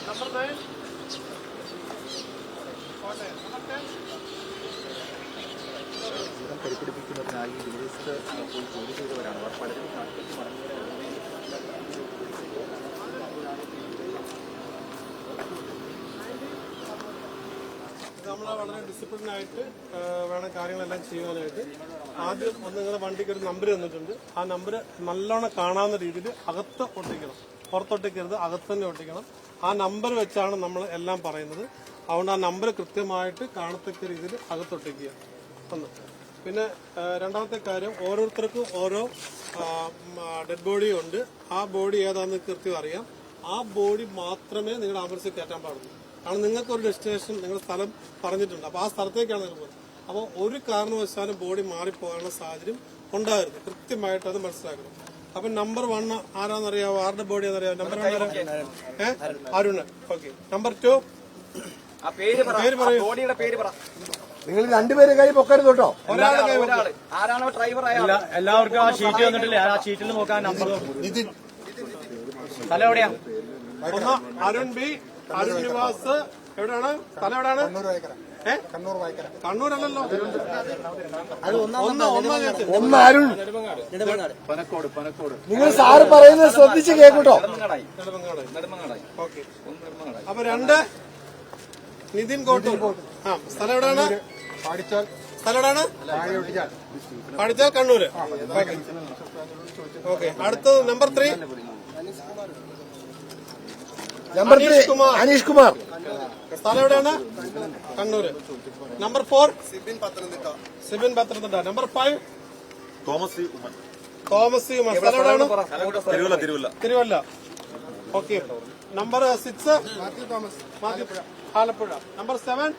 Number 9. Number 10. പരിപിടിപ്പിക്കുന്നതിനായി വിദേശത്ത് പോയി ജോലി ചെയ്തവരാണ് അവർ. പലരും നാട്ടിലേക്ക് മടങ്ങിയവരാണ്. നമ്മൾ വളരെ ഡിസിപ്ലിനായിട്ട് വേണം കാര്യങ്ങളെല്ലാം ചെയ്യാനായിട്ട്. ആദ്യം നിങ്ങളുടെ വണ്ടിക്ക് ഒരു നമ്പർ തന്നിട്ടുണ്ട്. ആ നമ്പർ നല്ലോണം കാണാവുന്ന രീതിയിൽ അകത്ത് ഒട്ടിക്കണം. പുറത്തൊട്ടിക്കരുത്, അകത്ത് തന്നെ ഒട്ടിക്കണം. ആ നമ്പർ വെച്ചാണ് നമ്മൾ എല്ലാം പറയുന്നത്. അതുകൊണ്ട് ആ നമ്പർ കൃത്യമായിട്ട് കാണത്തക്ക രീതിയിൽ അകത്തൊട്ടിക്കുക. ഒന്ന്. പിന്നെ രണ്ടാമത്തെ കാര്യം, ഓരോരുത്തർക്കും ഓരോ ഡെഡ് ബോഡി ഉണ്ട്. ആ ബോഡി ഏതാണെന്ന് കൃത്യം അറിയാം. ആ ബോഡി മാത്രമേ നിങ്ങളുടെ ആംബുലൻസിൽ കയറ്റാൻ പാടുള്ളൂ. കാരണം നിങ്ങൾക്ക് ഒരു ഡെസ്റ്റിനേഷൻ നിങ്ങളുടെ സ്ഥലം പറഞ്ഞിട്ടുണ്ട്. അപ്പോൾ ആ സ്ഥലത്തേക്കാണ് നിങ്ങൾ പോകുന്നത്. അപ്പോൾ ഒരു കാരണവശാലും ബോഡി മാറിപ്പോകാനുള്ള സാഹചര്യം ഉണ്ടായിരുന്നു. കൃത്യമായിട്ട് അത് മനസ്സിലാക്കണം. അപ്പൊ നമ്പർ 1 ആരാന്നറിയാവോ? ആരുടെ ബോഡി ആണെന്നറിയാവോ? നമ്പർ 1 അരുണ്. ഓക്കെ. നമ്പർ 2 പേര് പറയൂ. നിങ്ങൾ രണ്ടുപേരും കൈ പൊക്കരുത് കേട്ടോ. ഒരാളെ കൈ എല്ലാവർക്കും ആ ഷീറ്റ് വന്നിട്ടില്ലേ? ആ ഷീറ്റിൽ നോക്കാൻ നമ്പർ. സ്ഥലം എവിടെയാ? അരുൺ ബി, അരുൺ നിവാസ്. എവിടെയാണ് സ്ഥലം? എവിടെയാണ്? കണ്ണൂരല്ലല്ലോ. ഒന്ന് അരുൺ. നിങ്ങൾ സാറ് പറയുന്നത് ശ്രദ്ധിച്ച് കേട്ടോ. ഓക്കെ. അപ്പൊ 2 നിതിൻ കോട്ടൂർ. ആ, സ്ഥലം എവിടെയാണ്? സ്ഥലം എവിടെയാണ്? പാടിച്ചാൽ, കണ്ണൂര്. ഓക്കെ. അടുത്തത് നമ്പർ 3 അനീഷ് കുമാർ. സ്ഥലം എവിടെയാണ്? Kannur. Number 4 Sibin Pathanamthitta. Number 5 Thomas Oommen. സ്ഥലം എവിടെയാണ്? Thiruvalla. Okay. Number 6 Mathew Alappuzha. Number 7